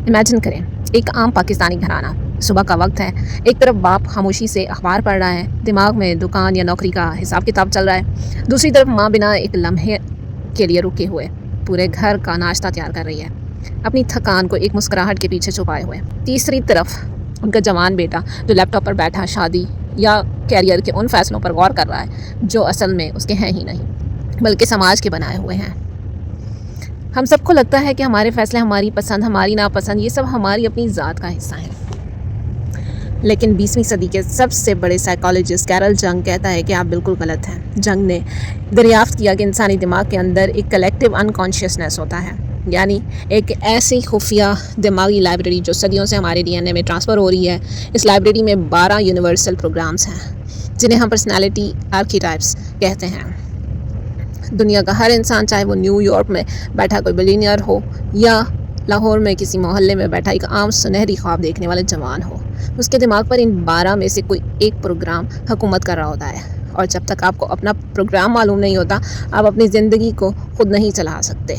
Imagine करें, एक आम पाकिस्तानी घराना, सुबह का वक्त है। एक तरफ बाप खामोशी से अखबार पढ़ रहा है, दिमाग में दुकान या नौकरी का हिसाब किताब चल रहा है। दूसरी तरफ माँ बिना एक लम्हे के लिए रुके हुए पूरे घर का नाश्ता तैयार कर रही है, अपनी थकान को एक मुस्कुराहट के पीछे छुपाए हुए। तीसरी तरफ उनका जवान बेटा जो लैपटॉप पर बैठा शादी या कैरियर के उन फैसलों पर गौर कर रहा है जो असल में उसके हैं ही नहीं बल्कि समाज के बनाए हुए हैं। हम सबको लगता है कि हमारे फैसले, हमारी पसंद, हमारी नापसंद, ये सब हमारी अपनी ज़ात का हिस्सा है। लेकिन 20वीं सदी के सबसे बड़े साइकोलॉजिस्ट कैरल जंग कहता है कि आप बिल्कुल गलत हैं। जंग ने दरियाफ्त किया कि इंसानी दिमाग के अंदर एक कलेक्टिव अनकॉन्शियसनेस होता है, यानी एक ऐसी खुफिया दिमागी लाइब्रेरी जो सदियों से हमारे डीएनए में ट्रांसफ़र हो रही है। इस लाइब्रेरी में 12 यूनिवर्सल प्रोग्राम्स हैं जिन्हें हम पर्सनैलिटी आर्कीटाइप्स कहते हैं। दुनिया का हर इंसान, चाहे वो न्यूयॉर्क में बैठा कोई बिलियनियर हो या लाहौर में किसी मोहल्ले में बैठा एक आम सुनहरी ख्वाब देखने वाले जवान हो, उसके दिमाग पर इन 12 में से कोई एक प्रोग्राम हुकूमत कर रहा होता है। और जब तक आपको अपना प्रोग्राम मालूम नहीं होता, आप अपनी ज़िंदगी को खुद नहीं चला सकते,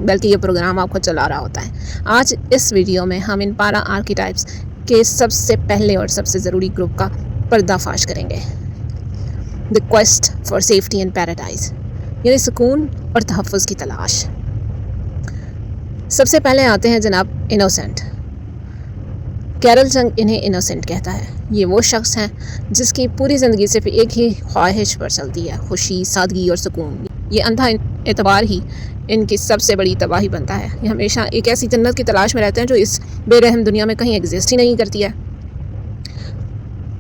बल्कि ये प्रोग्राम आपको चला रहा होता है। आज इस वीडियो में हम इन 12 आर्कीटाइप्स के सबसे पहले और सबसे ज़रूरी ग्रुप का पर्दाफाश करेंगे, the quest for safety and paradise, यानी सुकून और तहफ़्फ़ुज़ की तलाश। सबसे पहले आते हैं जनाब इनोसेंट। कैरल जंग इन्हें इनोसेंट कहता है। ये वो शख्स हैं जिसकी पूरी ज़िंदगी सिर्फ एक ही ख्वाहिश पर चलती है, खुशी, सादगी और सुकून। ये अंधा एतबार ही इनकी सबसे बड़ी तबाही बनता है। ये हमेशा एक ऐसी जन्नत की तलाश में रहते हैं जो इस बेरहम दुनिया में कहीं एग्जिस्ट ही नहीं करती है।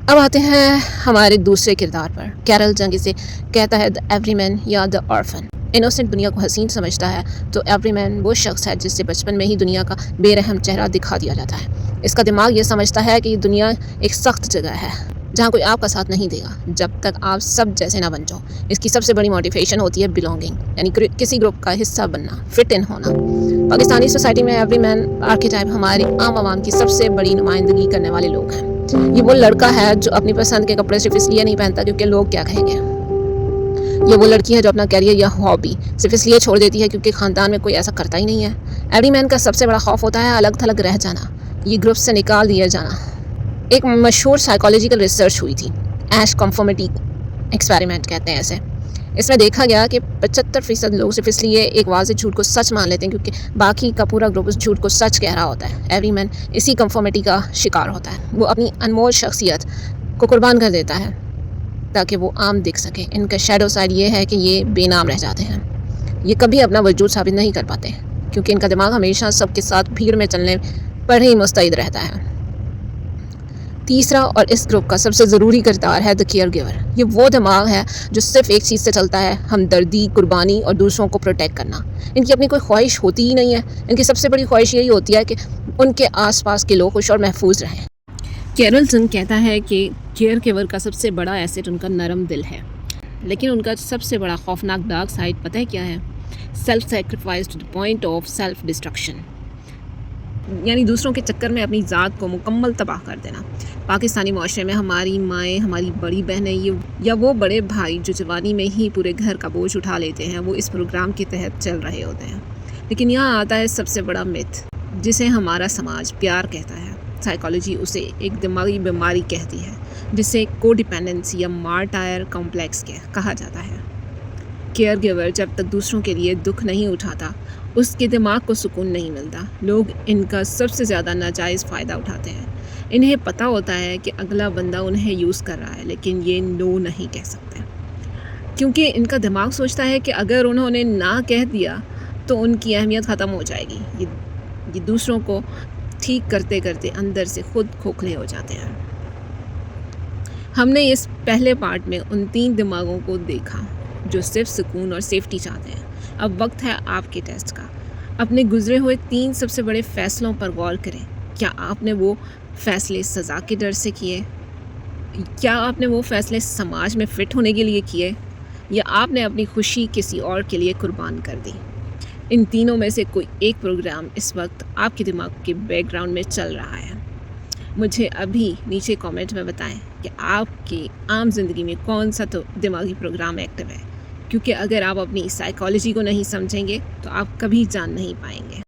अब आते हैं हमारे दूसरे किरदार पर। कैरल जंग इसे कहता है द एवरीमैन या द ऑर्फन। इनोसेंट दुनिया को हसीन समझता है तो एवरीमैन वो शख्स है जिससे बचपन में ही दुनिया का बेरहम चेहरा दिखा दिया जाता है। इसका दिमाग ये समझता है कि दुनिया एक सख्त जगह है जहाँ कोई आपका साथ नहीं देगा जब तक आप सब जैसे ना बन जाओ। इसकी सबसे बड़ी मोटिवेशन होती है बिलोंगिंग, यानी किसी ग्रुप का हिस्सा बनना, फिट इन होना। पाकिस्तानी सोसाइटी में एवरीमैन आर्कीटाइप हमारी आम आवाम की सबसे बड़ी नुमाइंदगी करने वाले लोग हैं। ये वो लड़का है जो अपनी पसंद के कपड़े सिर्फ इसलिए नहीं पहनता क्योंकि लोग क्या कहेंगे। ये वो लड़की है जो अपना कैरियर या हॉबी सिर्फ इसलिए छोड़ देती है क्योंकि ख़ानदान में कोई ऐसा करता ही नहीं है। एवरीमैन का सबसे बड़ा खौफ होता है अलग थलग रह जाना, ये ग्रुप से निकाल दिया जाना। एक मशहूर साइकोलॉजिकल रिसर्च हुई थी, ऐश कन्फर्मिटी एक्सपेरिमेंट कहते हैं ऐसे। इसमें देखा गया कि 75% लोग सिर्फ इसलिए एक वाज़ेह झूठ को सच मान लेते हैं क्योंकि बाकी का पूरा ग्रुप उस झूठ को सच कह रहा होता है। एवरीमैन इसी कन्फर्मिटी का शिकार होता है। वो अपनी अनमोल शख्सियत को कुर्बान कर देता है ताकि वो आम दिख सके। इनका शैडो साइड ये है कि ये बेनाम रह जाते हैं। ये कभी अपना वजूद साबित नहीं कर पाते क्योंकि इनका दिमाग हमेशा सबके साथ भीड़ में चलने पर ही मुस्तैद रहता है। तीसरा और इस ग्रुप का सबसे ज़रूरी किरदार है द केयर गिवर। ये वो दिमाग है जो सिर्फ एक चीज़ से चलता है, हमदर्दी, कुर्बानी और दूसरों को प्रोटेक्ट करना। इनकी अपनी कोई ख्वाहिश होती ही नहीं है। इनकी सबसे बड़ी ख्वाहिश यही होती है कि उनके आसपास के लोग खुश और महफूज रहें। कैरल जंग कहता है कि केयर गिवर का सबसे बड़ा एसेट उनका नरम दिल है, लेकिन उनका सबसे बड़ा खौफनाक डार्क साइड पता है क्या है? Self sacrifice to the point of self destruction, यानी दूसरों के चक्कर में अपनी ज़ात को मुकम्मल तबाह कर देना। पाकिस्तानी माशरे में हमारी माएँ, हमारी बड़ी बहनें या वो बड़े भाई जो जवानी में ही पूरे घर का बोझ उठा लेते हैं, वो इस प्रोग्राम के तहत चल रहे होते हैं। लेकिन यहाँ आता है सबसे बड़ा मिथ जिसे हमारा समाज प्यार कहता है। साइकोलॉजी उसे एक दिमागी बीमारी कहती है जिसे कोडिपेंडेंसी या मार्टायर कॉम्प्लेक्स कहा जाता है। केयर गिवर जब तक दूसरों के लिए दुख नहीं उठाता, उसके दिमाग को सुकून नहीं मिलता। लोग इनका सबसे ज़्यादा नाजायज़ फ़ायदा उठाते हैं। इन्हें पता होता है कि अगला बंदा उन्हें यूज़ कर रहा है, लेकिन ये नो नहीं कह सकते क्योंकि इनका दिमाग सोचता है कि अगर उन्होंने ना कह दिया तो उनकी अहमियत ख़त्म हो जाएगी। ये दूसरों को ठीक करते करते अंदर से खुद खोखले हो जाते हैं। हमने इस पहले पार्ट में उन 3 दिमागों को देखा जो सिर्फ सुकून और सेफ्टी चाहते हैं। अब वक्त है आपके टेस्ट का। अपने गुजरे हुए 3 सबसे बड़े फ़ैसलों पर गौर करें। क्या आपने वो फ़ैसले सज़ा के डर से किए? क्या आपने वो फ़ैसले समाज में फ़िट होने के लिए किए? या आपने अपनी खुशी किसी और के लिए कुर्बान कर दी? इन तीनों में से कोई एक प्रोग्राम इस वक्त आपके दिमाग के बैकग्राउंड में चल रहा है। मुझे अभी नीचे कमेंट में बताएं कि आपकी आम ज़िंदगी में कौन सा तो दिमागी प्रोग्राम एक्टिव है, क्योंकि अगर आप अपनी साइकोलॉजी को नहीं समझेंगे तो आप कभी जान नहीं पाएंगे।